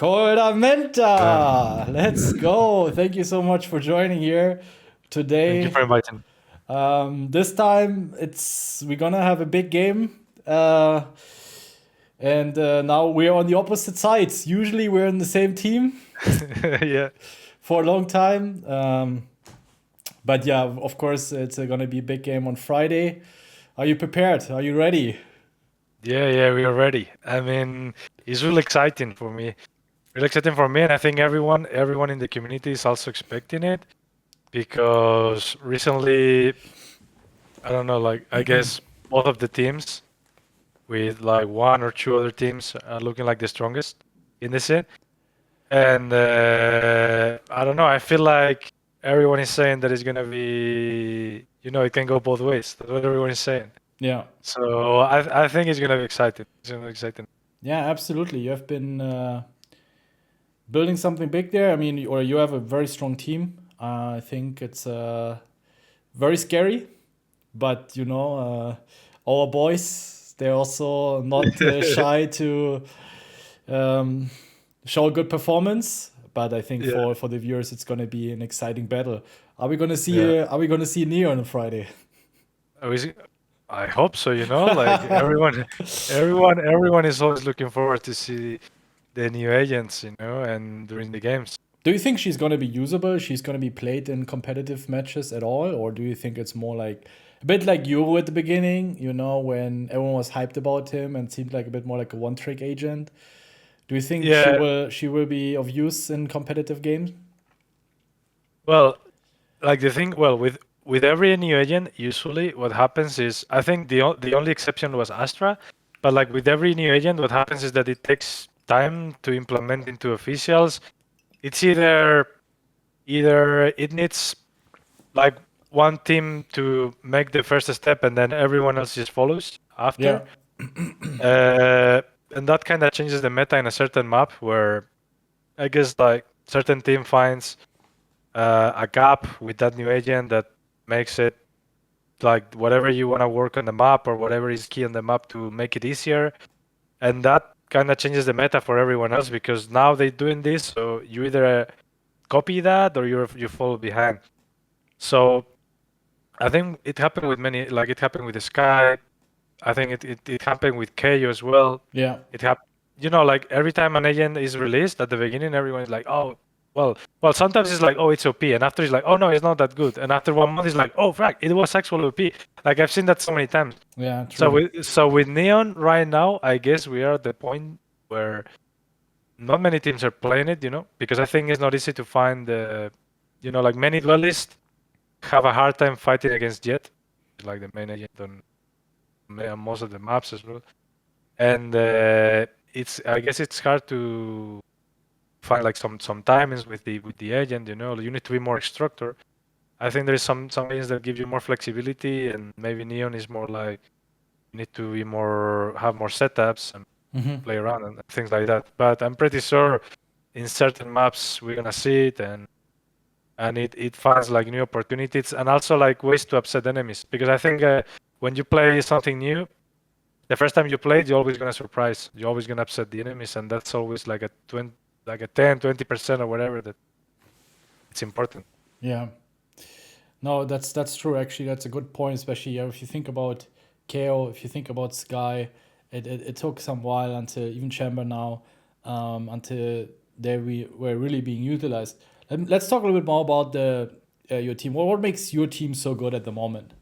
Koldamenta! Let's go! Thank you so much for joining here Thank you today. for inviting. This time we're gonna have a big game, and now we're on the opposite sides. Usually we're in the same team Yeah. for a long time, but yeah, of course it's gonna be a big game on Friday. Are you prepared? Are you ready? Yeah, we are ready. I mean, it's really exciting for me. Really exciting for me, and I think everyone in the community is also expecting it because recently, I don't know, like I guess both of the teams with like one or two other teams are looking like the strongest in the scene. And I don't know, I feel like everyone is saying that it's gonna be, it can go both ways. That's what everyone is saying. Yeah, So I think it's gonna be exciting. It's gonna be exciting. yeah, absolutely. You have been building something big there. I mean, or you have a very strong team. I think it's very scary, but our boys, they're also not shy to um, show a good performance. But I think Yeah, for the viewers, it's gonna be an exciting battle. Are we gonna see? yeah. Are we gonna see Neo on Friday? I was, I hope so. Like everyone is always looking forward to see the new agents. And during the games. Do you think she's gonna be usable? She's gonna be played in competitive matches at all, or do you think it's more like a bit like Euro at the beginning? When everyone was hyped about him and seemed like a bit more like a one-trick agent. Do you think she Yeah. will be of use in competitive games? Well, like the thing. Well, with every new agent, usually what happens is I think the only exception was Astra, but like with every new agent, what happens is that it takes time to implement into officials. It's either it needs like one team to make the first step and then everyone else just follows after. Yeah, And that kind of changes the meta in a certain map where I guess like certain team finds a gap with that new agent that makes it like whatever you want to work on the map or whatever is key on the map to make it easier. And that kind of changes the meta for everyone else because now they're doing this, so you either copy that or you fall behind. So I think it happened with many, like it happened with the Sky. I think it happened with KO as well. yeah, It happened, like every time an agent is released at the beginning, everyone is like, oh, well, sometimes it's like, oh, it's OP, and after it's like, oh no, it's not that good, and after 1 month, it's like, oh, frack, it was actually OP. Like I've seen that so many times. yeah. So True. with Neon right now, I guess we are at the point where not many teams are playing it, because I think it's not easy to find like many duelists have a hard time fighting against Jet, like the main agent on most of the maps as well. And I guess it's hard to find like some timings with the agent. You need to be more structured. I think there's some agents that give you more flexibility, and maybe Neon is more like you need to have more setups and play around and things like that. But I'm pretty sure in certain maps we're gonna see it, and it finds like new opportunities and also like ways to upset enemies. Because I think when you play something new, the first time you play it, you're always gonna surprise. You're always gonna upset the enemies, and that's always like a 10, 20% or whatever that it's important. Yeah. No, that's true. Actually, that's a good point. Especially if you think about KO, if you think about Sky, it took some while until even Chamber now, until we were really being utilized. Let's talk a little bit more about the your team. What makes your team so good at the moment?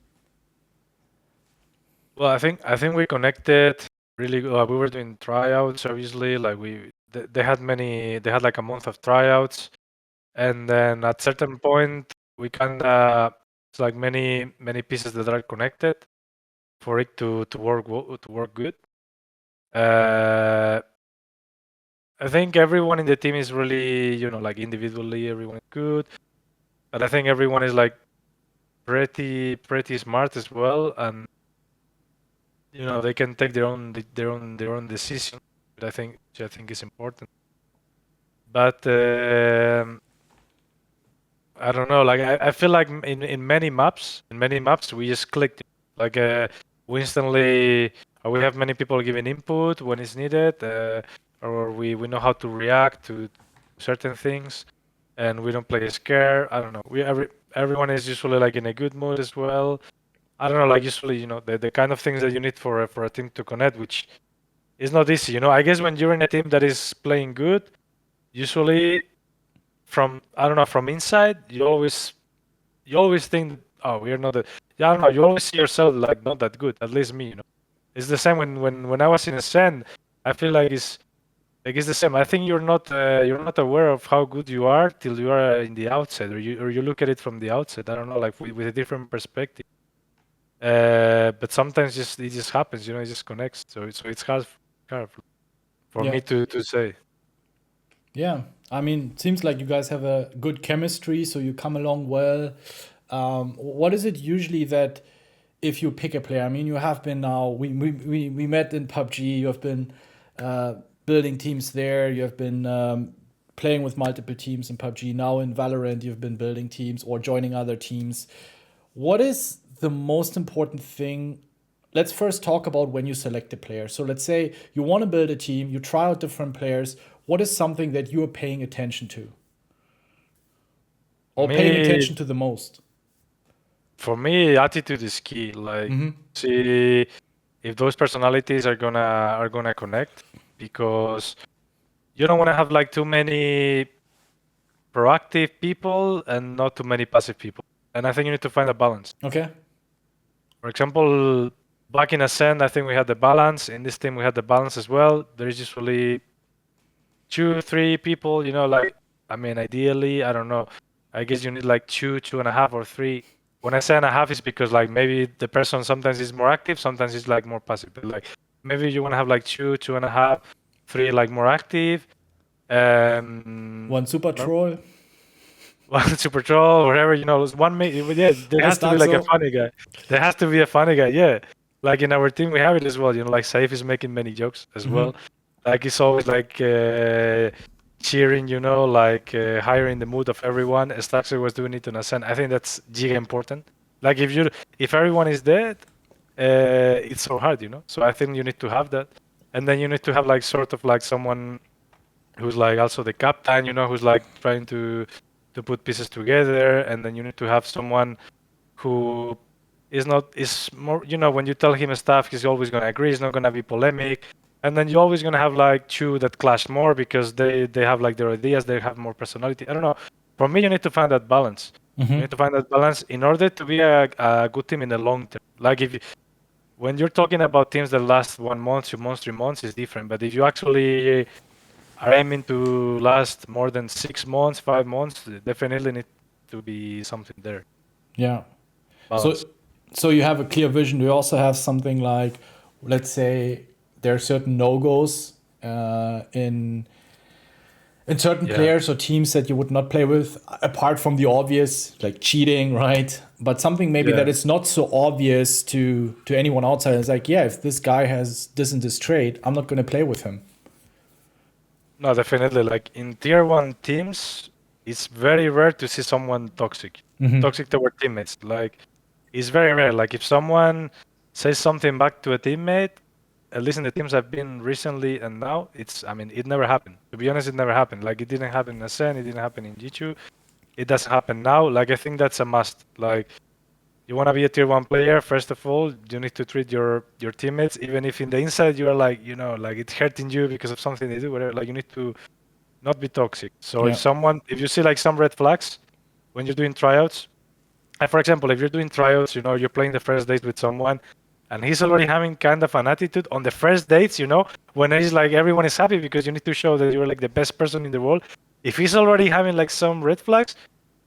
Well, I think we connected really good. We were doing tryouts, obviously. Like they had like a month of tryouts, and then at certain point we kind of it's like many pieces that are connected for it to work good. Uh, I think everyone in the team is really, like individually, everyone is good. But I think everyone is like pretty smart as well, and they can take their own decision. But which I think is important. But I don't know. Like I feel like in many maps we just clicked. Like we instantly we have many people giving input when it's needed. or we know how to react to certain things, and we don't play scare. I don't know. Everyone is usually like in a good mood as well. I don't know, like usually, the kind of things that you need for a team to connect, which is not easy. I guess when you're in a team that is playing good, usually from inside, you always think, oh, we're not that. Yeah, I don't know. You always see yourself like not that good. At least me. It's the same when I was in Ascend. I feel like it's the same. I think you're not aware of how good you are till you are in the outset, or you look at it from the outset. I don't know, like with a different perspective. But sometimes it just happens. It just connects. So it's hard for Yeah. me to say. Yeah, I mean, it seems like you guys have a good chemistry, so you come along well. What is it usually that if you pick a player? I mean, you have been now, we met in PUBG, you have been building teams there, you have been playing with multiple teams in PUBG. Now in Valorant, you've been building teams or joining other teams. What is the most important thing? Let's first talk about when you select a player. So let's say you want to build a team, you try out different players. What is something that you are paying attention to or paying Me, attention to the most? for me, attitude is key. Like, see if those personalities are gonna connect, because you don't want to have like too many proactive people and not too many passive people. And I think you need to find a balance. Okay. For example, back in Ascend, I think we had the balance. In this team, we had the balance as well. There is usually 2, 3 people, like, I mean, ideally, I don't know. I guess you need like 2.5 or 3. When I say and a half, it's because like maybe the person sometimes is more active, sometimes it's like more passive. But like maybe you want to have like 2.5, 3 like more active. One super troll. One super troll, whatever, one yeah, there has to be like a funny guy. There has to be a funny guy, yeah. Like in our team, we have it as well. Like Saif is making many jokes as well. Like it's always like cheering, like higher in the mood of everyone. Staxer was doing it on Ascend. I think that's giga important. Like if everyone is dead, it's so hard, So I think you need to have that, and then you need to have like sort of like someone who's like also the captain, who's like trying to put pieces together, and then you need to have someone who is more, when you tell him stuff, he's always gonna agree. He's not gonna be polemic. And then you're always gonna have like 2 that clash more because they have like their ideas, they have more personality. I don't know. For me, you need to find that balance. You need to find that balance in order to be a good team in the long term. Like when you're talking about teams that last 1 month, 2 months, 3 months, it's different. But if you actually are aiming to last more than 6 months, 5 months, definitely need to be something there. Yeah. Balance. So you have a clear vision. Do you also have something like, let's say, there are certain no-goes in certain players or teams that you would not play with, apart from the obvious, like cheating, right? But something maybe that is not so obvious to anyone outside. It's like, yeah, if this guy has this and this trait, I'm not going to play with him. No, definitely. Like in tier 1 teams, it's very rare to see someone toxic toward teammates. Like it's very rare. Like if someone says something back to a teammate, at least in the teams I've been recently and now, it never happened. To be honest, it never happened. Like it didn't happen in Ascend, it didn't happen in G2. It doesn't happen now. Like I think that's a must. Like you want to be a tier 1 player, first of all, you need to treat your teammates, even if in the inside you are like, like it's hurting you because of something they do, whatever. Like you need to not be toxic. So if you see like some red flags when you're doing tryouts, for example, if you're doing tryouts, you're playing the first date with someone and he's already having kind of an attitude on the first dates, when it's like everyone is happy because you need to show that you're like the best person in the world. If he's already having like some red flags,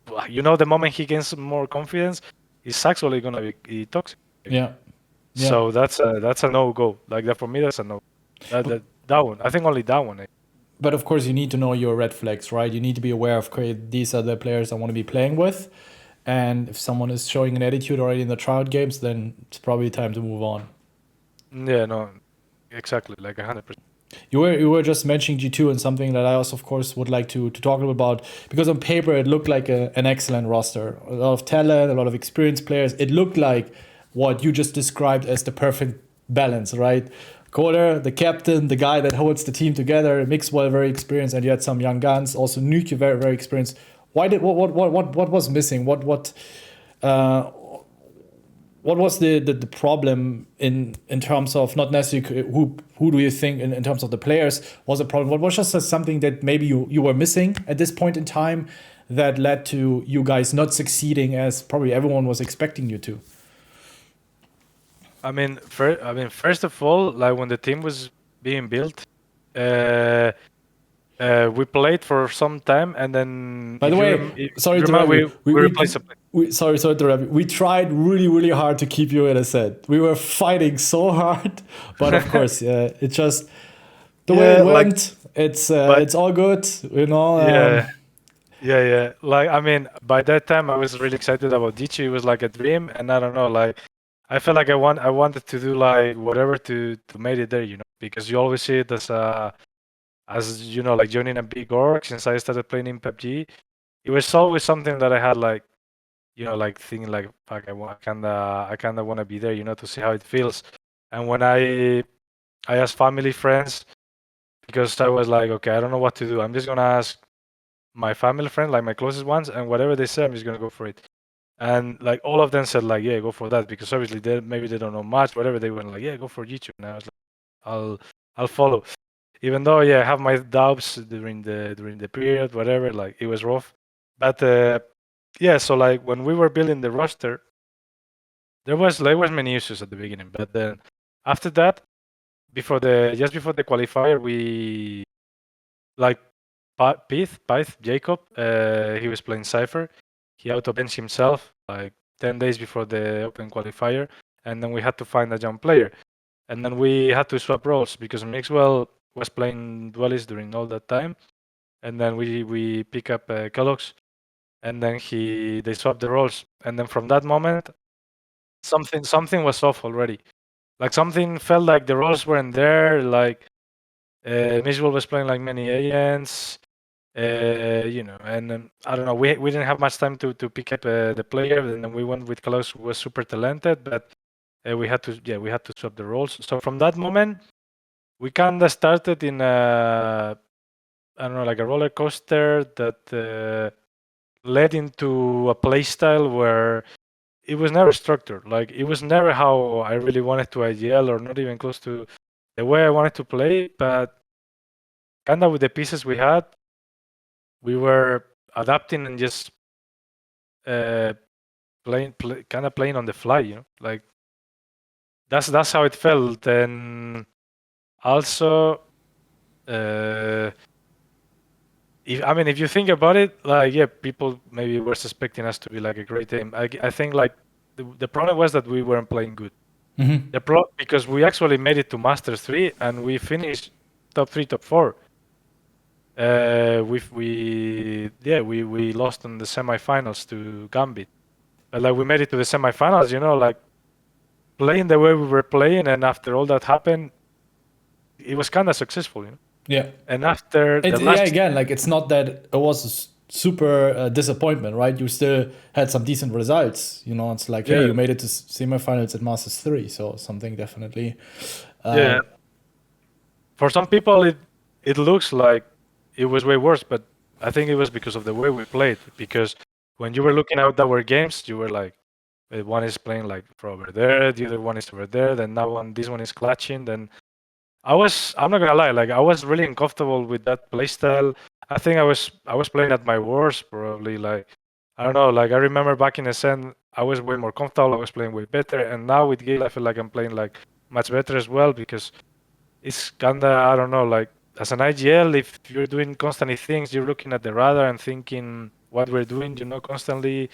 the moment he gains more confidence, it's actually gonna be toxic. Yeah. So that's a no-go. Like that for me, that's a no. That one. I think only that one. But of course, you need to know your red flags, right? You need to be aware of, okay, these are the players I want to be playing with. And if someone is showing an attitude already in the tryout games, then it's probably time to move on. Yeah, no, exactly, like 100%. You were just mentioning G2, and something that I also, of course, would like to talk a little about, because on paper it looked like an excellent roster. A lot of talent, a lot of experienced players. It looked like what you just described as the perfect balance, right? Kohler, the captain, the guy that holds the team together, Mixwell very experienced, and you had some young guns. Also, Nuke very very experienced. What was missing? What was the problem in terms of not necessarily who do you think in terms of the players was a problem? What was just something that maybe you were missing at this point in time that led to you guys not succeeding as probably everyone was expecting you to? I mean, first of all, like when the team was being built, we played for some time, and then. By the way, sorry to interrupt you. We replaced. Sorry to interrupt you. We tried really, really hard to keep you in Acend. We were fighting so hard, but of course, it just the way it went. It's all good, you know. Yeah. Like I mean, by that time, I was really excited about Dichi. It was like a dream, and I don't know, like I felt like I wanted to do like whatever to make it there, you know, because you always see it as you know, like joining a big org. Since I started playing in PUBG, it was always something that I had like, you know, like thinking like, fuck, I kind of want to be there, you know, to see how it feels. And when I asked family, friends, because I was like, okay, I don't know what to do. I'm just gonna ask my family friend, like my closest ones, and whatever they say, I'm just gonna go for it. And like all of them said, like, yeah, go for that, because obviously maybe they don't know much, whatever. They went like, yeah, go for YouTube. And I was like, I'll follow. Even though, yeah, I have my doubts during the period, whatever. Like it was rough, but yeah. So like when we were building the roster, there was many issues at the beginning, but then after that, before the qualifier, we like Pyth Jacob. He was playing Cypher. He auto-benched himself like 10 days before the open qualifier, and then we had to find a young player, and then we had to swap roles because Mixwell was playing duelist during all that time, and then we pick up Kellogg's, and then they swapped the roles, and then from that moment, something was off already. Like something felt like the roles weren't there. Like Mixwell was playing like many agents. You know, and I don't know. We didn't have much time to pick up the player, and then we went with Klaus, who was super talented, but we had to swap the roles. So from that moment, we kind of started in I don't know, like a roller coaster that led into a play style where it was never structured. Like it was never how I really wanted to IGL, or not even close to the way I wanted to play. But kind of with the pieces we had, we were adapting and just playing on the fly, you know. Like that's how it felt. And also, if you think about it, like yeah, people maybe were suspecting us to be like a great team. I think like the problem was that we weren't playing good. Mm-hmm. Because we actually made it to Masters 3 and we finished top 3, top 4. We lost in the semifinals to Gambit, but like we made it to the semifinals, you know, like playing the way we were playing, and after all that happened, it was kind of successful, you know. Yeah. And after again, like it's not that it was a super disappointment, right? You still had some decent results, you know. It's like, hey, you made it to semifinals at Masters 3, so something definitely. Yeah. For some people, it looks like it was way worse, but I think it was because of the way we played. Because when you were looking at our games, you were like, one is playing like for over there, the other one is over there, then this one is clutching. Then I'm not gonna lie, like I was really uncomfortable with that playstyle. I think I was playing at my worst, probably. Like I don't know, like I remember back in Ascend, I was way more comfortable. I was playing way better, and now with Gale, I feel like I'm playing like much better as well, because it's kinda, I don't know, like as an IGL, if you're doing constantly things, you're looking at the radar and thinking what we're doing, you know, constantly.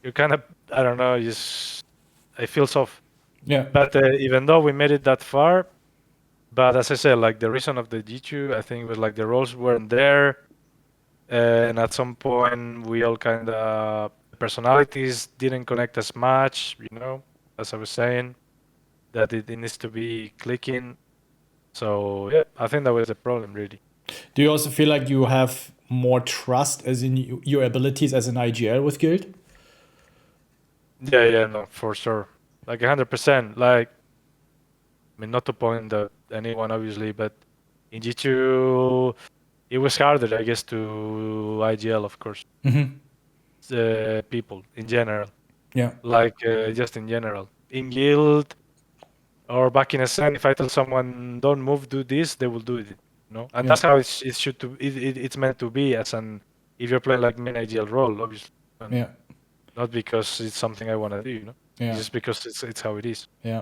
You're kind of, I don't know, it feels off. Yeah. But even though we made it that far, but as I said, like the reason of the G2, I think was like the roles weren't there, and at some point we all kind of personalities didn't connect as much, you know, as I was saying, that it needs to be clicking. So yeah, I think that was the problem, really. Do you also feel like you have more trust as in your abilities as an IGL with Guild? Yeah, no, for sure. Like 100%. Like mean, not to point at anyone, obviously, but in G2, it was harder, I guess, to IGL, of course. People in general. Yeah. Like, just in general. In Guild or back in Ascend, if I tell someone, don't move, do this, they will do it. And that's how it's meant to be if you're playing like main IGL role, obviously. Yeah. Not because it's something I want to do, Yeah. just because it's how it is. Yeah.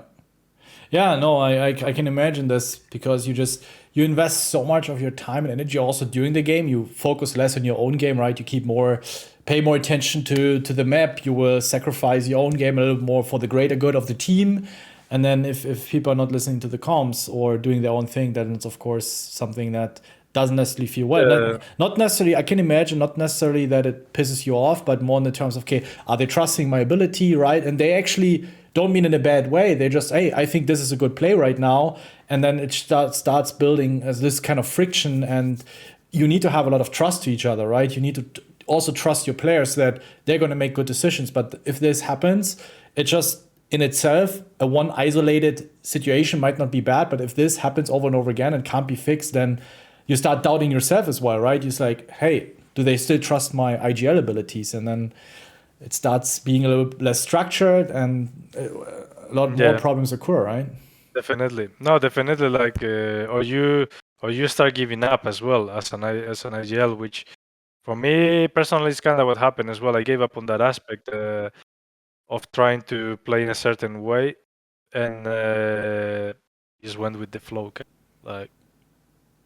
Yeah, no, I can imagine this because you invest so much of your time and energy also during the game. You focus less on your own game, right? You pay more attention to the map. You will sacrifice your own game a little more for the greater good of the team. And then if people are not listening to the comms or doing their own thing, then it's of course something that doesn't necessarily feel well. Not necessarily, I can imagine, not necessarily that it pisses you off, but more in the terms of, okay, are they trusting my ability, right? And they actually don't mean in a bad way. They just, hey, I think this is a good play right now. And then it starts building as this kind of friction. And you need to have a lot of trust to each other, right? You need to also trust your players that they're going to make good decisions. But if this happens, it just in itself, a one isolated situation might not be bad. But if this happens over and over again and can't be fixed, then you start doubting yourself as well, right? You're like, hey, do they still trust my IGL abilities? And then it starts being a little less structured and a lot more problems occur, right? Definitely. No, definitely. Like, or you start giving up as well as an IGL, which for me personally is kind of what happened as well. I gave up on that aspect of trying to play in a certain way, and just went with the flow, like.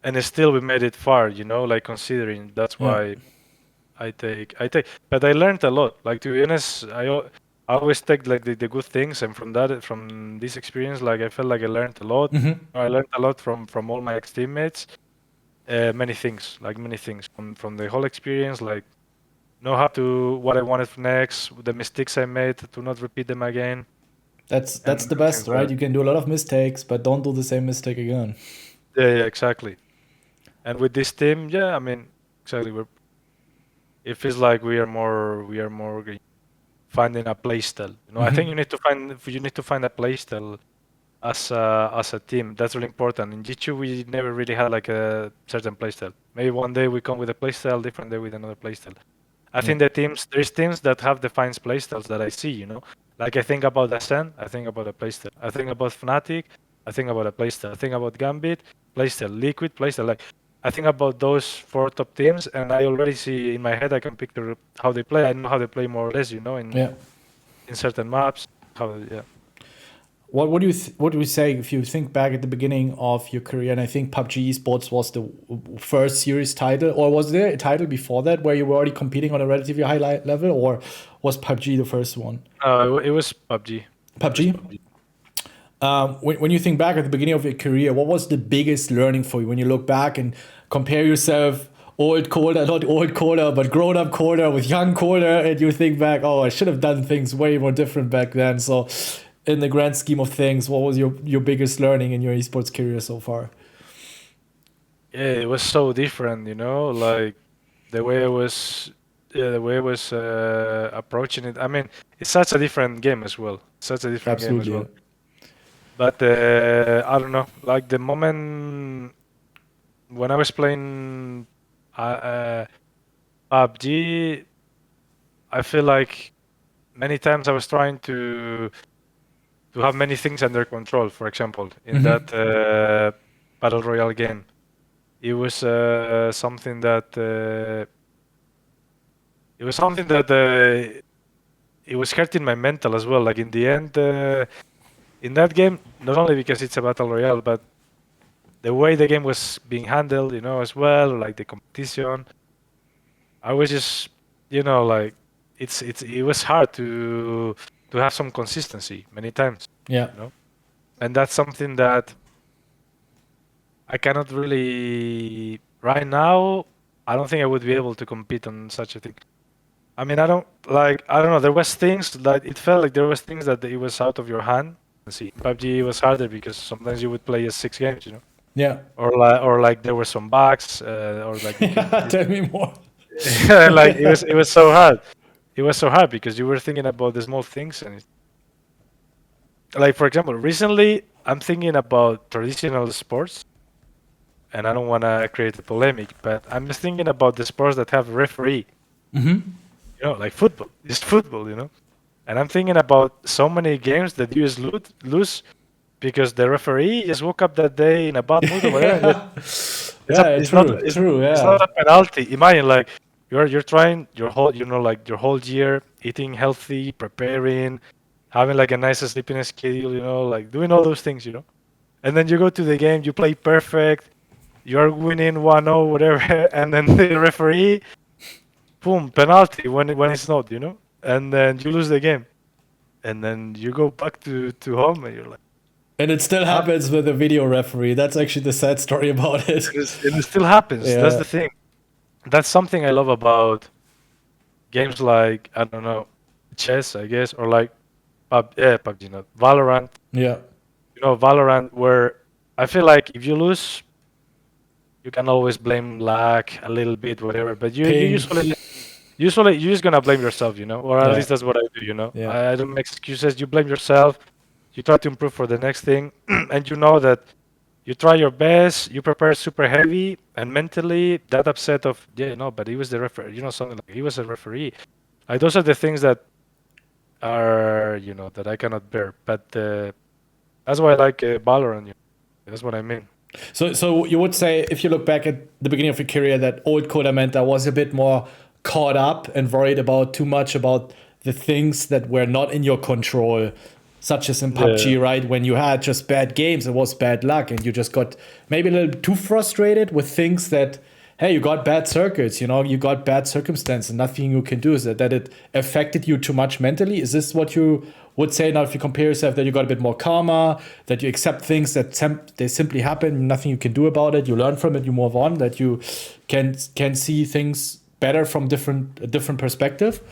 And still we made it far, like considering that's why I take. But I learned a lot. Like, to be honest, I always take like the good things, and from this experience, like I felt like I learned a lot. I learned a lot from all my ex-teammates. Many things from the whole experience, like know what I wanted next, the mistakes I made, to not repeat them again. That's the best, right? You can do a lot of mistakes, but don't do the same mistake again. Yeah, exactly. And with this team, I mean, exactly. It feels like we are more finding a playstyle. I think you need to find a playstyle as a team. That's really important. In G2, we never really had like a certain playstyle. Maybe one day we come with a playstyle, different day with another playstyle. I think there's teams that have defined playstyles that I see. Like I think about Ascend, I think about a playstyle. I think about Fnatic, I think about a playstyle. I think about Gambit, playstyle. Liquid, playstyle. Like, I think about those 4 top teams, and I already see in my head. I can picture how they play. I know how they play more or less, in certain maps. What do you say if you think back at the beginning of your career? And I think PUBG esports was the first series title, or was there a title before that where you were already competing on a relatively high level, or was PUBG the first one? It was PUBG. PUBG. When you think back at the beginning of your career, what was the biggest learning for you when you look back and compare yourself, not old Coda, but grown up Coda with young Coda, and you think back, oh, I should have done things way more different back then. So in the grand scheme of things, what was your biggest learning in your esports career so far? Yeah, it was so different, like the way I was approaching it. I mean, it's such a different game as well. Absolutely. But I don't know, like the moment when I was playing PUBG, I feel like many times I was trying to have many things under control. For example, in that Battle Royale game, it was something that it was hurting my mental as well. Like in the end, in that game, not only because it's a Battle Royale, but the way the game was being handled, as well, like the competition, I was just, like it was hard to have some consistency many times. Yeah. And that's something that I cannot really right now. I don't think I would be able to compete on such a thing. I mean, I don't know. There was things that it felt like there was things that it was out of your hand. See, PUBG was harder because sometimes you would play 6 games, Yeah. Or like there were some bugs, or like tell me more. like it was so hard. It was so hard because you were thinking about the small things, and like for example, recently I'm thinking about traditional sports, and I don't want to create a polemic, but I'm just thinking about the sports that have referee, like football, just football, And I'm thinking about so many games that you just lose because the referee just woke up that day in a bad mood or whatever. And Yeah, it's not true, it's not yeah. a penalty. Imagine like you're trying your whole like your whole year eating healthy, preparing, having like a nice sleeping schedule, like doing all those things, And then you go to the game, you play perfect, you're winning 1-0, whatever, and then the referee, boom, penalty when it's not, And then you lose the game. And then you go back to home and you're like, And it still how? happens with a video referee. That's actually the sad story about it. It still happens. That's Yeah. the thing. That's something I love about games like, I don't know, chess, I guess, or like PUBG, not Valorant. Yeah. Valorant, where I feel like if you lose, you can always blame luck a little bit, whatever. But you Ping. usually you're just gonna blame yourself, or at Yeah. least that's what I do. Yeah. I don't make excuses. You blame yourself. You try to improve for the next thing, and you know that you try your best. You prepare super heavy, and mentally that upset of but he was the referee. Something like he was a referee. Like those are the things that are that I cannot bear. But that's why I like Valorant. That's what I mean. So you would say, if you look back at the beginning of your career, that old koldamenta was a bit more caught up and worried about too much about the things that were not in your control, such as in PUBG, right? When you had just bad games, it was bad luck, and you just got maybe a little too frustrated with things that, hey, you got bad circuits, you got bad circumstances, nothing you can do. Is that it affected you too much mentally? Is this what you would say now, if you compare yourself, that you got a bit more calmer, that you accept things that they simply happen, nothing you can do about it, you learn from it, you move on, that you can see things better from a different perspective?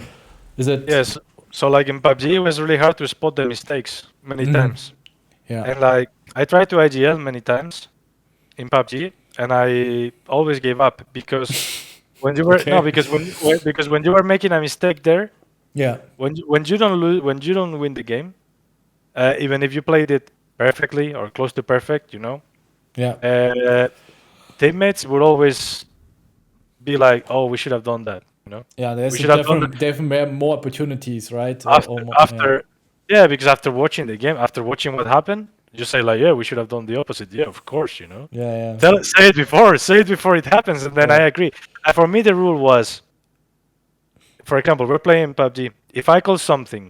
Is it? Yes. So like in PUBG, it was really hard to spot the mistakes many times. Yeah. And like I tried to IGL many times in PUBG, and I always gave up because when you were Okay. no because when you were making a mistake there, Yeah. when you don't lose, when you don't win the game, even if you played it perfectly or close to perfect, Yeah. Teammates would always be like, "Oh, we should have done that," Yeah, there's We a should have done that definitely more opportunities, right? after because after watching the game, after watching what happened, you say like, "Yeah, we should have done the opposite." Yeah, of course, Yeah. Say it before it happens, and then I agree. And for me, the rule was, for example, we're playing PUBG. If I call something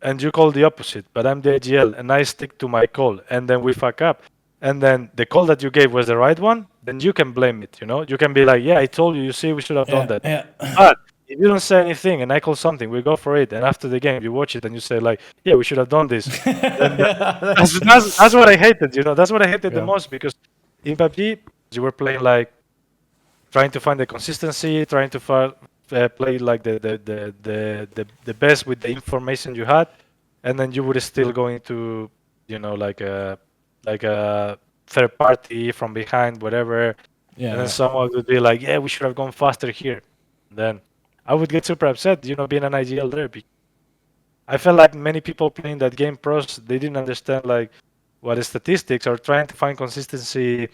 and you call the opposite, but I'm the AGL and I stick to my call, and then we fuck up, and then the call that you gave was the right one, then you can blame it. You can be like, "Yeah, I told you. You see, we should have done that." Yeah. But if you don't say anything and I call something, we go for it, and after the game you watch it and you say like, "Yeah, we should have done this." Then that's what I hated. That's what I hated the most, because in PUBG you were playing like trying to find the consistency, trying to play like the best with the information you had, and then you would still go into like a third party from behind, whatever, and then someone would be like, "Yeah, we should have gone faster here." Then I would get super upset, being an IGL there. I felt like many people playing that game pros, they didn't understand like what the statistics or trying to find consistency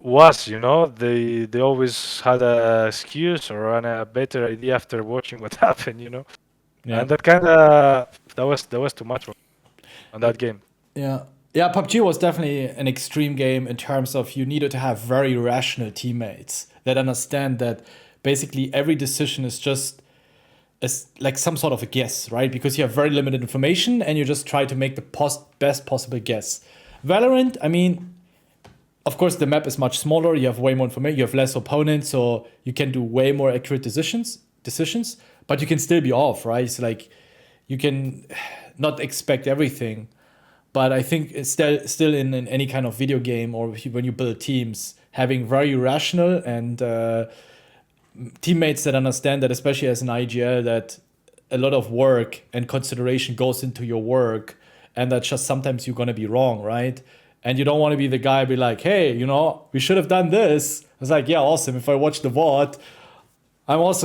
was. They always had a excuse or a better idea after watching what happened. Yeah. And that was too much on that game. Yeah. Yeah, PUBG was definitely an extreme game in terms of you needed to have very rational teammates that understand that basically every decision is just like some sort of a guess, right? Because you have very limited information and you just try to make the best possible guess. Valorant, I mean, of course, the map is much smaller. You have way more information. You have less opponents, so you can do way more accurate decisions. But you can still be off, right? It's like you can not expect everything. But I think it's still in any kind of video game or when you build teams, having very rational and teammates that understand that, especially as an IGL, that a lot of work and consideration goes into your work, and that just sometimes you're gonna be wrong, right? And you don't want to be the guy be like, hey, we should have done this. It's like, yeah, awesome. If I watch the VOD,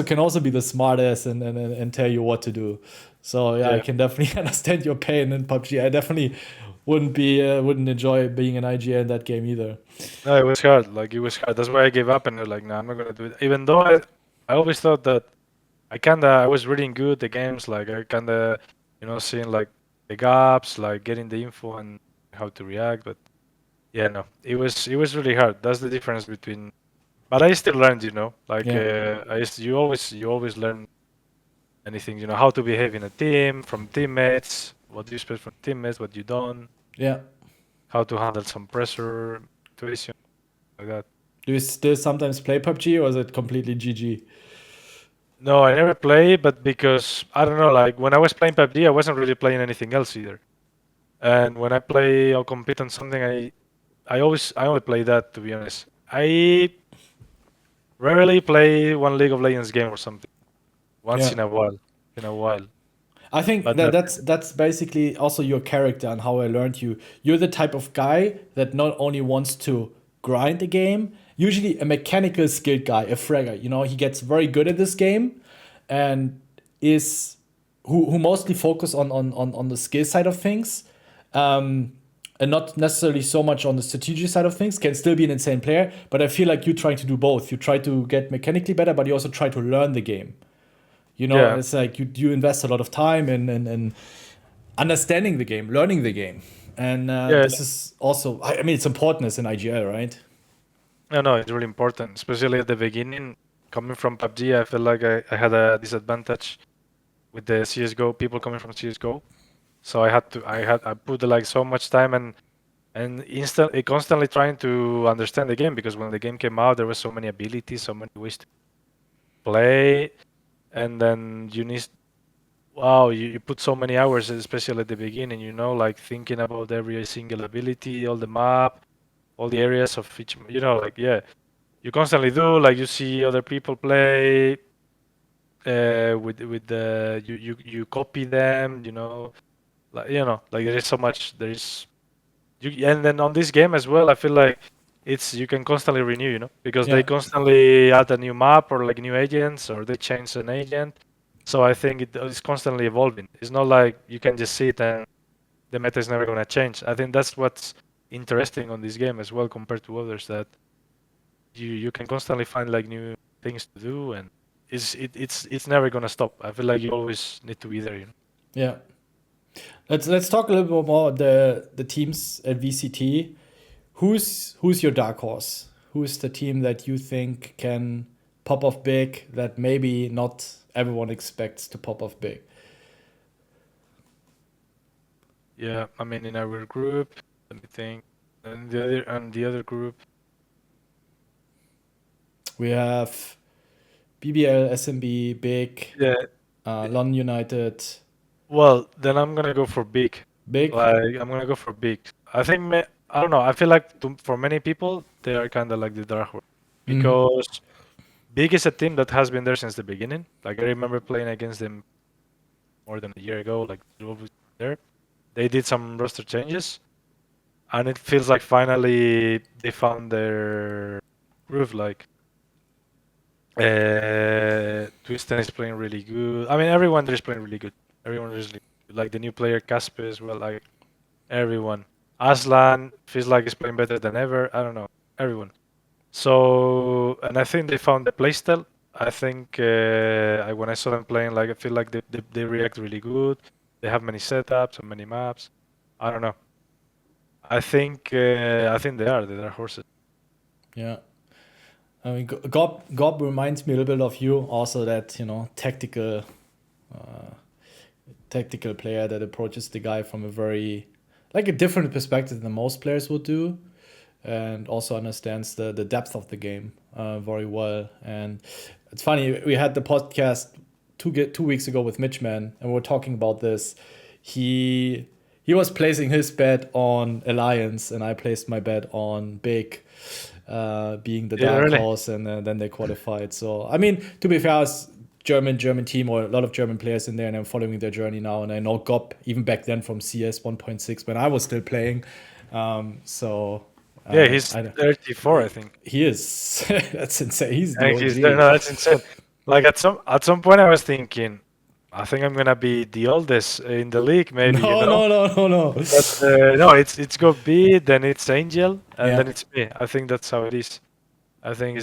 can also be the smartest and tell you what to do. So yeah, I can definitely understand your pain in PUBG. I definitely wouldn't enjoy being an IGL in that game either. No, it was hard. Like it was hard. That's why I gave up and I was like, no, I'm not gonna do it. Even though I always thought that I was reading good the games. Like I kinda, seeing like the gaps, like getting the info and how to react. But yeah, no, it was really hard. That's the difference between. But I still learned, like Yeah, you always learn anything, how to behave in a team from teammates, what you expect from teammates, what you don't, yeah. how to handle some pressure situation like that. Do you still sometimes play PUBG, or is it completely GG? No, I never play, but because I don't know, like when I was playing PUBG, I wasn't really playing anything else either. And when I play or compete on something, I only play that, to be honest. I rarely play one League of Legends game or something. Once Yeah. in a while. In a while. I think But that not that's basically also your character and how I learned you. You're the type of guy that not only wants to grind the game, usually a mechanical skilled guy, a fragger. You know, he gets very good at this game, and is who mostly focus on the skill side of things, and not necessarily so much on the strategy side of things. Can still be an insane player, but I feel like you're trying to do both. You try to get mechanically better, but you also try to learn the game. You know, yeah. it's like you invest a lot of time in understanding the game, learning the game, and Yeah. this is also. I mean, it's important as an IGL, right? No, it's really important, especially at the beginning. Coming from PUBG, I felt like I had a disadvantage with the CS:GO people coming from CS:GO. So I put like so much time and constantly trying to understand the game because when the game came out, there were so many abilities, so many ways to play, and then wow, you put so many hours, especially at the beginning, like thinking about every single ability, all the map, all the areas of each, like yeah, you constantly do, like you see other people play, with the you copy them, like like there is so much, and then on this game as well, I feel like you can constantly renew, because they Yeah, constantly add a new map or like new agents or they change an agent. So I think it is constantly evolving. It's not like you can just sit and the meta is never gonna change. I think that's what's interesting on this game as well compared to others, that you can constantly find like new things to do, and it's never gonna stop. I feel like you always need to be there. yeah. Let's talk a little bit more the teams at VCT. Who's your dark horse? Who's the team that you think can pop off big that maybe not everyone expects to pop off big? Yeah, I mean in our group, let me think, and the other group. We have BBL, SMB, Big, Yeah. London United, Well, then I'm gonna go for big. Big. Like I'm gonna go for big. I don't know. I feel like for many people they are kind of like the dark horse Mm, because big is a team that has been there since the beginning. Like I remember playing against them more than a year ago. Like they were there, they did some roster changes, and it feels like finally they found their groove. Like Twisten is playing really good. I mean, everyone there is playing really good. Everyone is really good. Like the new player Casper as well. Like everyone. Aslan feels like he's playing better than ever. I don't know. Everyone. So, and I think they found the playstyle. I think when I saw them playing, like I feel like they react really good. They have many setups and many maps. I don't know. I think they are. They are horses. yeah. I mean, Gob reminds me a little bit of you. Also, that tactical player that approaches the guy from a very like a different perspective than most players would do, and also understands the depth of the game very well. And it's funny, we had the podcast 2 weeks ago with Mitchman, and we were talking about this. He was placing his bet on Alliance, and I placed my bet on Big, being the Yeah, dark really. horse, and then they qualified. So I mean, to be fair, it's German team, or a lot of German players in there, and I'm following their journey now. And I know Gob even back then from CS 1.6 when I was still playing. So Yeah, he's I 34, I think. he is that's insane. He's the And he's there. OG. No, that's insane. Like at some point, I was thinking, I think I'm gonna be the oldest in the league, maybe, you No, know. no, no, no, no. But no, it's go B, then it's Angel, and Yeah. then it's me. I think that's how it is. I think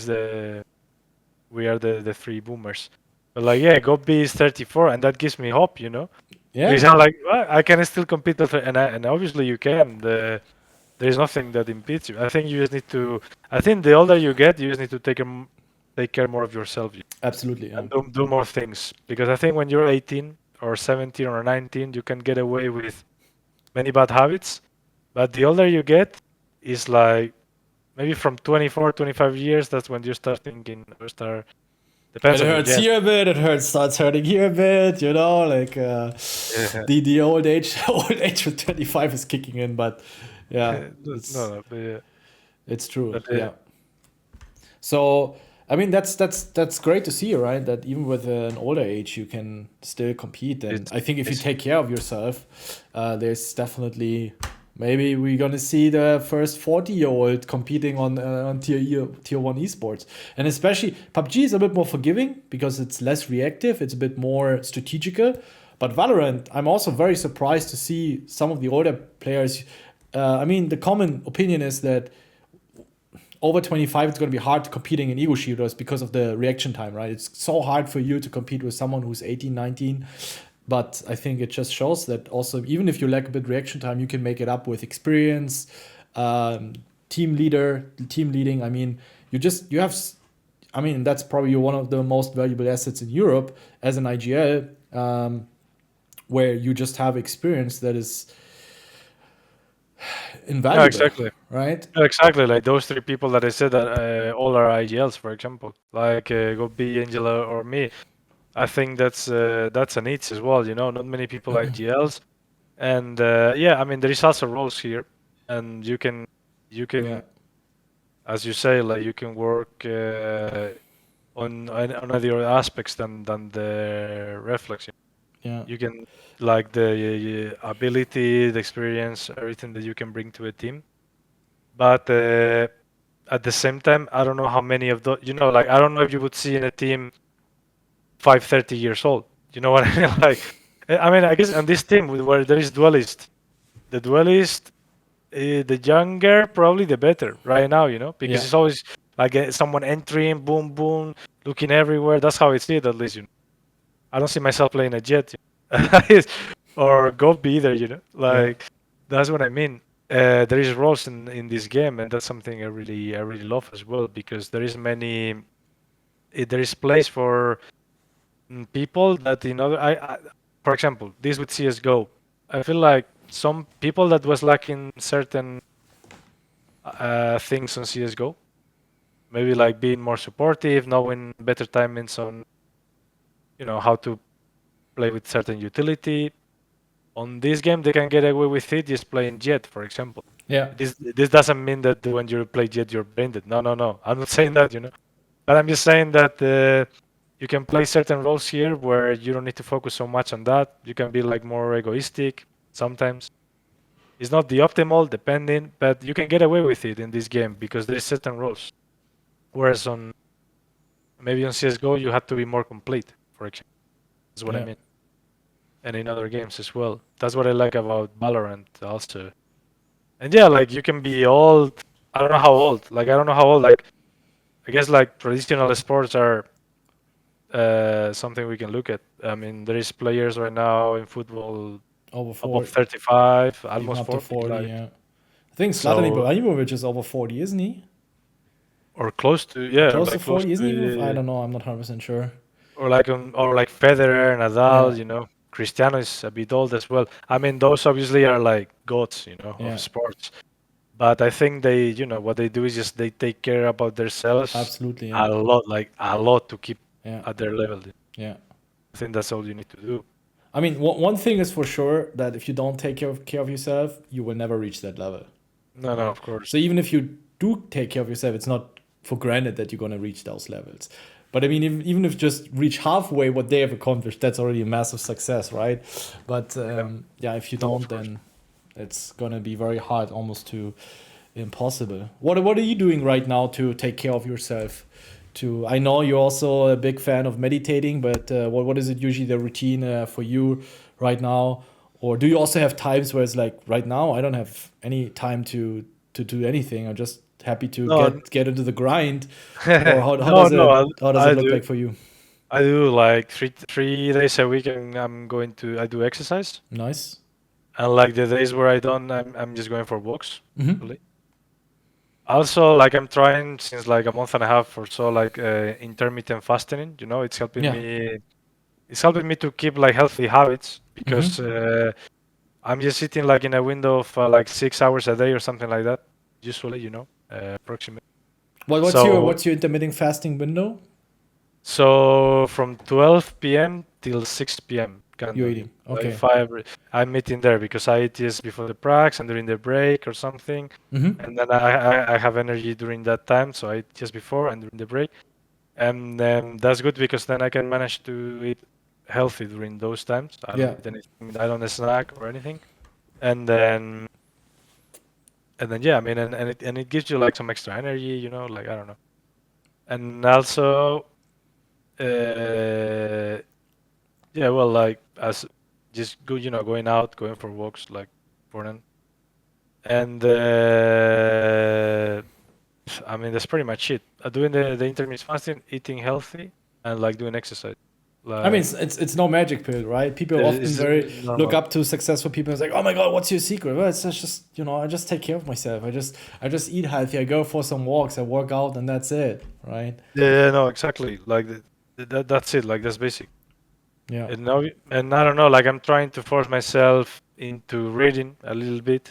we are the three boomers. But like, yeah, go B is 34, and that gives me hope, you know. Because Yeah. I'm like, well, I can still compete with, and obviously you can. There is nothing that impedes you. I think you just need to. I think the older you get, you just need to take care more of yourself Absolutely. Yeah. and do more things. Because I think when you're 18 or 17 or 19, you can get away with many bad habits. But the older you get, is like maybe from 24, 25 years. That's when you start thinking or start. It Depends on your hurts guess. here a bit. Starts hurting here a bit. You know, like Yeah. the old age, old age with 25 is kicking in. But yeah, No, no, but yeah. it's true. But Yeah. So I mean, that's great to see, right? That even with an older age, you can still compete. And it's I think if you it's take care of yourself, there's definitely maybe we're gonna see the first 40-year-old competing on tier one esports. And especially PUBG is a bit more forgiving because it's less reactive. It's a bit more strategical. But Valorant, I'm also very surprised to see some of the older players. I mean, the common opinion is that over 25 it's going to be hard competing in ego shooters because of the reaction time, right? It's so hard for you to compete with someone who's 18, 19. But I think it just shows that also, even if you lack a bit reaction time, you can make it up with experience, um, team leading. I mean, you have, I mean, that's probably one of the most valuable assets in Europe as an IGL, where you just have experience that is yeah, invaluable, exactly. right? Yeah, exactly. Like those three people that I said that all are IGLs, for example, like Gobi, Angela, or me. I think that's a niche as well. You know, not many people are IGLs, and yeah, I mean there is also roles here, and you Yeah, can, as you say, like you can work on other aspects than the reflex. yeah, You can like the ability, the experience, everything that you can bring to a team. But at the same time, I don't know how many of those, you know, like I don't know if you would see in a team 30 years old. You know what I mean? Like, I mean, I guess on this team where there is duelist, the duelist, the younger probably the better right now, you know, because yeah, it's always like someone entering, boom, boom, looking everywhere. That's how I see it, at least, you know. I don't see myself playing a jet, or Gobi either, you know. yeah. Like, that's what I mean. There is roles in this game, and that's something I really love as well because there is many. There is place for people that in other. For example, this with CS:GO, I feel like some people that was lacking certain things on CS:GO, maybe like being more supportive, knowing better timings on, how to play with certain utility. On this game, they can get away with it just playing Jet, for example. Yeah, This doesn't mean that when you play Jet, you're brained. No, no, no. I'm not saying that, But I'm just saying that you can play certain roles here where you don't need to focus so much on that. You can be like more egoistic sometimes. It's not the optimal, depending, but you can get away with it in this game because there is certain roles. Whereas maybe on CS:GO, you have to be more complete, for example. That's what I yeah. mean. And in other games as well. That's what I like about Valorant also. And yeah, like you can be old. I don't know how old. Like I don't know how old. Like I guess like traditional sports are something we can look at. I mean, there is players right now in football Over above 40, 35, even almost up to 40, 40. like Yeah, I think Zlatan so Ibrahimovic is over 40, isn't he? or close to Or yeah, close to like close 40, isn't he? I to don't know. I'm not 100% sure. or like Federer, Yeah, Nadal. Cristiano is a bit old as well. I mean, those obviously are like gods, of yeah, sports. But I think they, what they do is just they take care about themselves absolutely. Yeah, a lot, like a lot to keep yeah, at their level. yeah. I think that's all you need to do. I mean, one thing is for sure that if you don't take care of yourself, you will never reach that level, No, no, right? of course. So even if you do take care of yourself, it's not for granted that you're gonna reach those levels. But I mean, even if just reach halfway what they have accomplished, that's already a massive success, right? But Yeah. yeah, if you No, don't, of course. then it's gonna be very hard, almost to impossible. What are you doing right now to take care of yourself? I know you're also a big fan of meditating, but what is it usually the routine for you right now? Or do you also have times where it's like right now I don't have any time to do anything. I'm just happy to No, get into the grind. Or no, no. how does it I look do. like for you? I do like three days a week, and I do exercise. Nice. And like the days where I don't, I'm just going for walks. Hmm. Really. Also, like I'm trying since like a month and a half or so, like intermittent fasting. You know, it's helping Yeah. me. It's helping me to keep like healthy habits Hmm. because I'm just sitting like in a window of like 6 hours a day or something like that. Usually, approximately. So What's your intermittent fasting window So from 12 p.m. till 6 p.m. kind you're of, eating? like Okay. five. I'm eating there because I eat just before the pracs and during the break or something, Hmm. and then I have energy during that time, so I eat just before and during the break, and that's good because then I can manage to eat healthy during those times. I don't Yeah. eat anything. I don't snack or anything, and then yeah, I mean, and it gives you like some extra energy, like I don't know, and also. Uh, Yeah, well, like as just going out, going for walks, like important. And I mean, that's pretty much it. Doing the intermittent fasting, eating healthy, and like doing exercise. I mean, Like it's no magic pill, right? People often it's very look normal. up to successful people and it's like, oh my god, what's your secret? Well, it's just I just take care of myself. I just eat healthy. I go for some walks. I work out, and that's it, right? Yeah, no, exactly. Like that's it. Like that's basic. Yeah. And now, and I don't know. Like I'm trying to force myself into reading a little bit,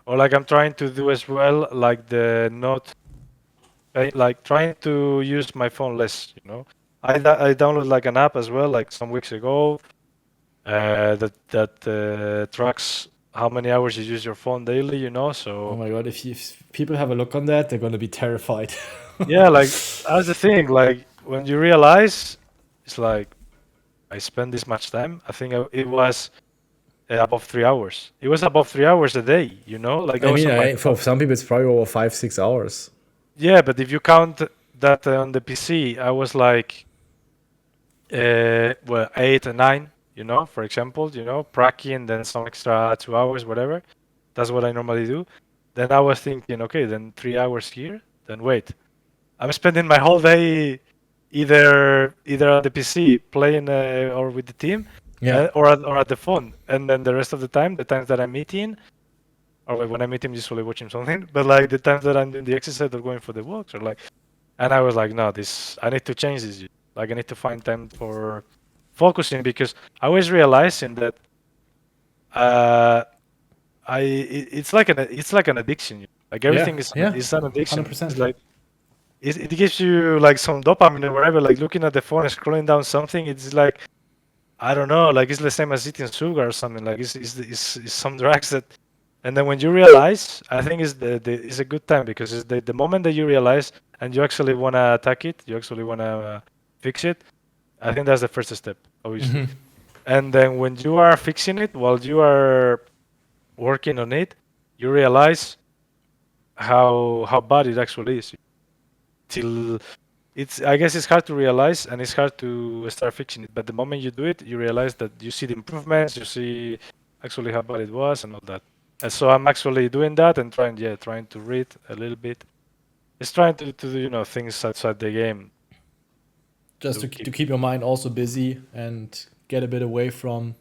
or like I'm trying to do as well, like the not like trying to use my phone less. I downloaded like an app as well, like some weeks ago, that tracks how many hours you use your phone daily. Oh So my god, if people have a look on that, they're gonna be terrified. yeah, like that's the thing. Like when you realize, it's like I spend this much time. I think it was above 3 hours. It was above 3 hours a day. Like that I was mean, on my for phone. some people, it's probably over 5 6 hours. Yeah, but if you count that on the PC, I was like well, 8 and 9, for example, pracky and then some extra 2 hours, whatever. That's what I normally do. Then I was thinking, okay, then 3 hours here. Then wait, I'm spending my whole day either on the PC playing or with the team, Yeah. or at the phone, and then the rest of the time, the times that I'm eating, or when I'm eating, usually watching something. But like the times that I'm doing the exercise or going for the walks, or like, and I was like, no, this I need to change this. Like I need to find time for focusing because I was realizing that uh, it's like an addiction. Like Yeah. everything Yeah. is an addiction. It's 100%. like it gives you like some dopamine or whatever. Like looking at the phone and scrolling down something. It's like I don't know. Like it's the same as eating sugar or something. Like it's some drugs that. And then when you realize, I think it's a good time because it's the moment that you realize and you actually want to attack it, you actually want to fix it. I think that's the first step, obviously. Hmm. And then when you are fixing it, while you are working on it, you realize how bad it actually is. Till I guess it's hard to realize and it's hard to start fixing it. But the moment you do it, you realize that you see the improvements, you see actually how bad it was and all that. And so I'm actually doing that and trying to read a little bit. It's trying to do things outside the game Just to to keep. keep your mind also busy and get a bit away from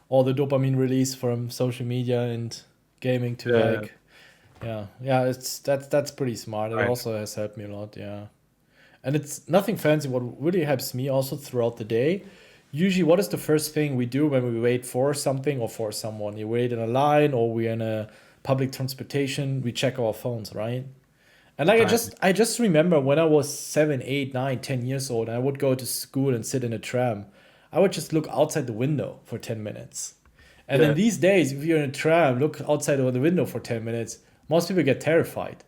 all the dopamine release from social media and gaming to Yeah, like, yeah, it's that's pretty smart. It fine. also has helped me a lot. Yeah. And it's nothing fancy. What really helps me also throughout the day, usually what is the first thing we do when we wait for something or for someone? You wait in a line or we're in a public transportation, we check our phones, right? And like Fine. I just remember when I was 7, 8, 9, 10 years old, and I would go to school and sit in a tram. I would just look outside the window for 10 minutes. And then Yeah. these days, if you're in a tram, look outside of the window for 10 minutes. Most people get terrified.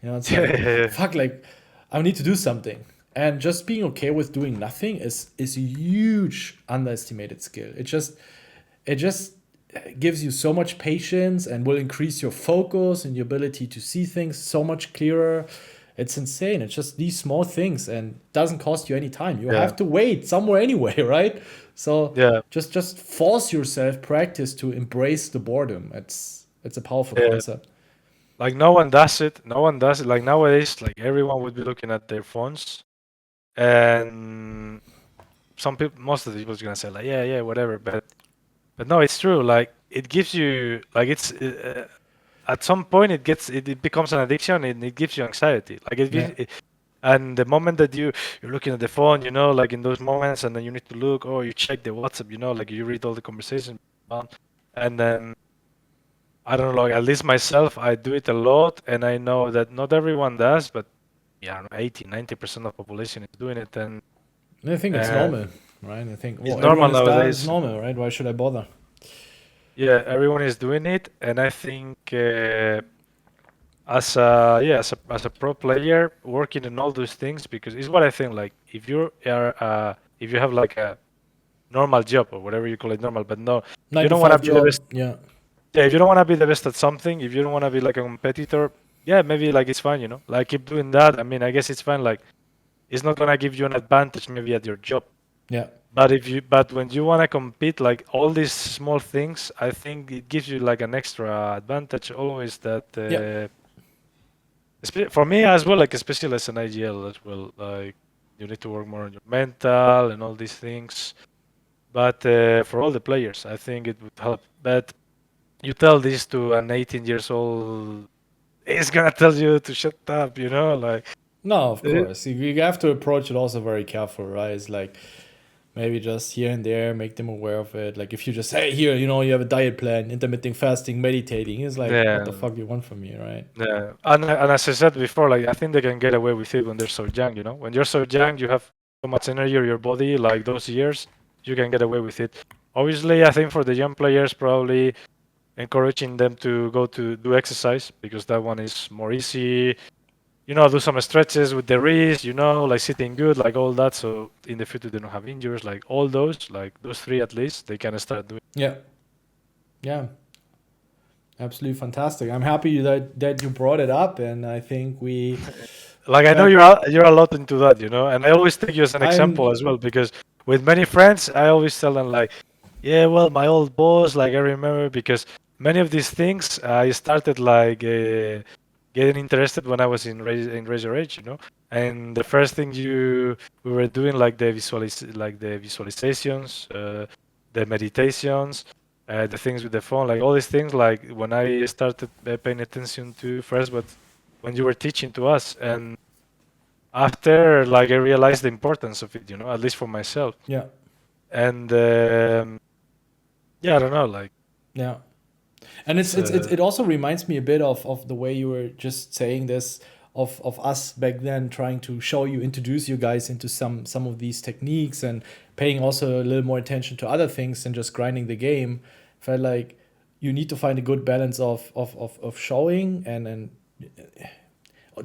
It's like, Yeah. fuck, like I need to do something. And just being okay with doing nothing is a huge underestimated skill. It just gives you so much patience and will increase your focus and your ability to see things so much clearer. It's insane. It's just these small things and doesn't cost you any time. You Yeah. have to wait somewhere anyway, right? So Yeah. just force yourself, practice to embrace the boredom. It's a powerful Yeah. concept. Like no one does it. No one does it. Like nowadays, like everyone would be looking at their phones, and some people, most of the people, is gonna say like, yeah, yeah, whatever. But no, it's true. Like it gives you, like it's at some point it becomes an addiction and it gives you anxiety. Like Yeah. and the moment that you're looking at the phone, like in those moments, and then you need to look, or you check the WhatsApp, like you read all the conversations, and then I don't know, like at least myself, I do it a lot, and I know that not everyone does, but yeah, I don't know, 80, 90% of population is doing it, and And I think it's uh, normal, right? I think, it's well, normal everyone is that, it's nowadays. normal, right? Why should I bother? Yeah, everyone is doing it, and I think as a pro player, working in all those things, because it's what I think. Like if you have like a normal job or whatever you call it normal, but no, Nine you to don't want to five be the job, best. yeah. Yeah, if you don't want to be the best at something, if you don't want to be like a competitor, yeah, maybe like it's fine, like keep doing that. I mean, I guess it's fine. Like it's not gonna give you an advantage maybe at your job. Yeah. But when you want to compete, like all these small things, I think it gives you like an extra advantage always that Yeah. for me as well, like especially as an IGL as well, like you need to work more on your mental and all these things. But for all the players, I think it would help. But you tell this to an 18 years old, it's gonna tell you to shut up, like. No, of eh, course. You have to approach it also very careful, right? It's like maybe just here and there, make them aware of it. Like if you just say, here, you have a diet plan, intermittent fasting, meditating. It's like, what the Yeah, fuck you want from me, right? yeah, and as I said before, like I think they can get away with it when they're so young. When you're so young, you have so much energy in your body. Like those years, you can get away with it. Obviously, I think for the young players, probably encouraging them to go to do exercise because that one is more easy. Do some stretches with the wrist, like sitting good, like all that. So in the future they don't have injuries, like all those, like those three at least, they can start doing. Yeah. Yeah. Absolutely fantastic. I'm happy that you brought it up, and I think we. Like I know Yeah, you're a lot into that, and I always take you as an example I'm. as well because with many friends, I always tell them like, yeah, well, my old boss, like I remember because many of these things I started like getting interested when I was in Razor Age, and the first thing we were doing like the visualizations, the meditations, the things with the phone, like all these things, like when I started paying attention to first, but when you were teaching to us, and after like I realized the importance of it, at least for myself, Yeah. and yeah, I don't know, like Yeah. And it's it also reminds me a bit of the way you were just saying this of us back then trying to introduce you guys into some of these techniques and paying also a little more attention to other things than just grinding the game. Felt like you need to find a good balance of showing and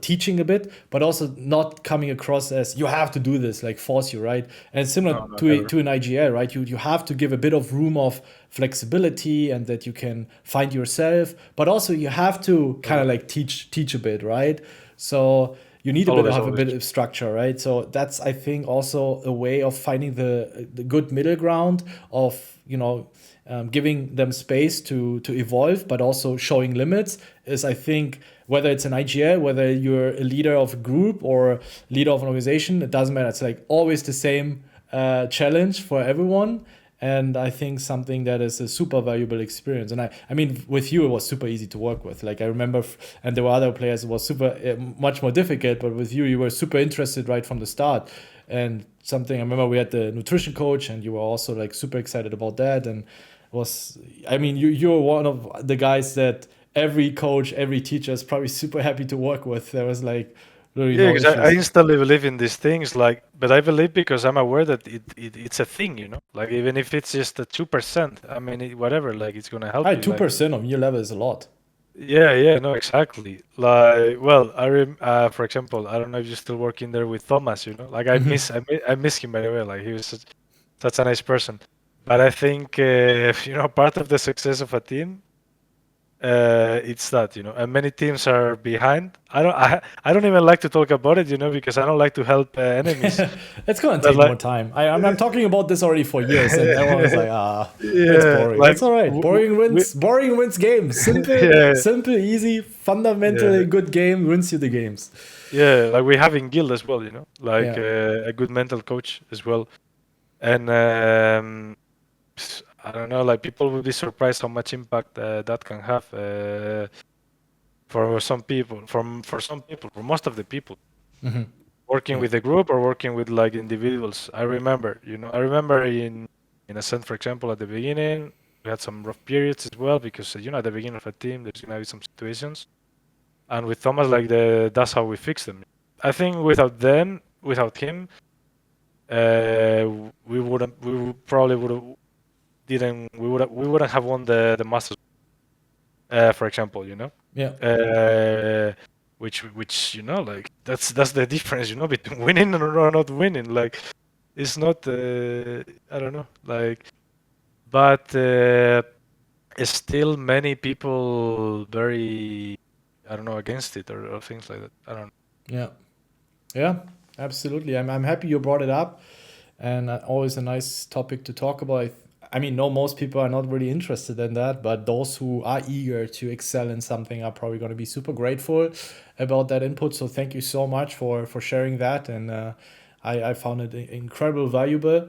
teaching a bit, but also not coming across as you have to do this, like force you, right? And it's similar no, to never. to an IGL, right? You have to give a bit of room of flexibility and that you can find yourself, but also you have to kind of like teach a bit, right? So you need a bit of Always, have a always. bit of structure, right? So that's I think also a way of finding the good middle ground of giving them space to evolve, but also showing limits is I think whether it's an IGL, whether you're a leader of a group or leader of an organization, it doesn't matter. It's like always the same challenge for everyone. And I think something that is a super valuable experience. And I mean, with you, it was super easy to work with. Like I remember, and there were other players, it was super, much more difficult. But with you, you were super interested right from the start. And something I remember, we had the nutrition coach, and you were also like super excited about that. And was, I mean, you're one of the guys that every coach, every teacher is probably super happy to work with. There was like really Yeah, no because I issues. instantly believe in these things, like, but I believe because I'm aware that it's a thing, like even if it's just a 2%, I mean, whatever, like it's gonna help you, Two like, percent of year level is a lot. yeah, yeah, no, exactly. Like, well, for example, I don't know if you're still working there with Thomas, like I miss him by the way, like he was such a nice person. But I think, part of the success of a team it's that, and many teams are behind. I don't even like to talk about it, because I don't like to help enemies. It's gonna But take more time. I'm talking about this already for years, and everyone is like, it's yeah, boring. like It's all right. Boring wins games. Simple, yeah, simple, easy, fundamentally yeah, good game wins you the games. yeah. Like we have in guild as well, like Yeah. a good mental coach as well, and I don't know, like people will be surprised how much impact that can have for some people, for most of the people. Hmm. Working Yeah. with a group or working with like individuals. I remember in Ascent, for example, at the beginning, we had some rough periods as well because at the beginning of a team, there's gonna be some situations, and with Thomas, like that's how we fix them. I think without him, probably would have didn't, we wouldn't have won the Masters, for example, Yeah. uh, which like that's the difference, between winning or not winning. Like it's not, I don't know, like, but still many people very, I don't know, against it or things like that. I don't know. Yeah. Yeah. Absolutely. I'm happy you brought it up, and always a nice topic to talk about. I mean, no, most people are not really interested in that, but those who are eager to excel in something are probably going to be super grateful about that input. So thank you so much for sharing that, and I found it incredible valuable.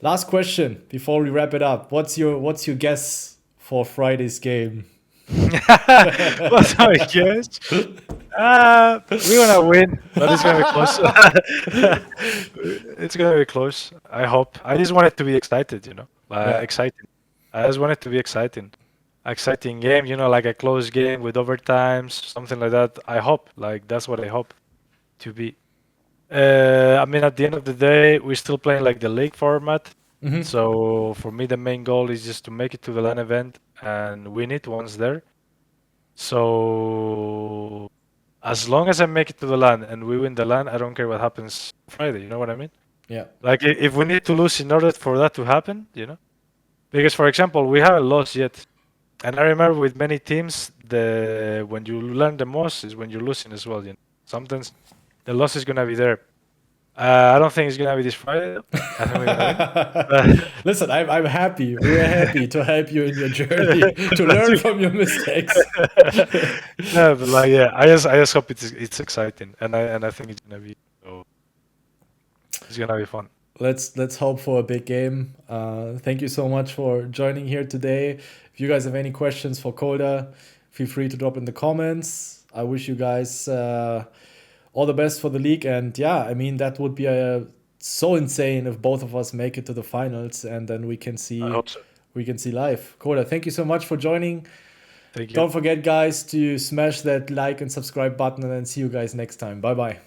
Last question before we wrap it up. What's your guess for Friday's game? What's my guess? We're gonna win, but it's gonna be close. It's gonna be close. I hope. I just want it to be excited, Yeah. exciting. I just want it to be exciting game, like a close game with overtimes, something like that. I hope, like that's what I hope to be. I mean, at the end of the day, we're still playing like the league format. Hmm. So for me, the main goal is just to make it to the LAN event and win it once there. So as long as I make it to the LAN and we win the LAN, I don't care what happens Friday. You know what I mean? Yeah. Like if we need to lose in order for that to happen, because for example, we haven't lost yet, and I remember with many teams, the when you learn the most is when you're losing as well. Sometimes the loss is gonna be there. I don't think it's gonna be this Friday, though. I think we're gonna win. Listen, I'm happy. We're happy to help you in your journey to That's learn it. from your mistakes. No, but like yeah, I just hope it's exciting, and I think it's gonna be so. It's gonna be fun. Let's hope for a big game. Thank you so much for joining here today. If you guys have any questions for Coda, feel free to drop in the comments. I wish you guys all the best for the league, and yeah, I mean that would be so insane if both of us make it to the finals, and then I hope so. we can see live. Coda, thank you so much for joining. Thank you. Don't forget, guys, to smash that like and subscribe button, and then see you guys next time. Bye bye.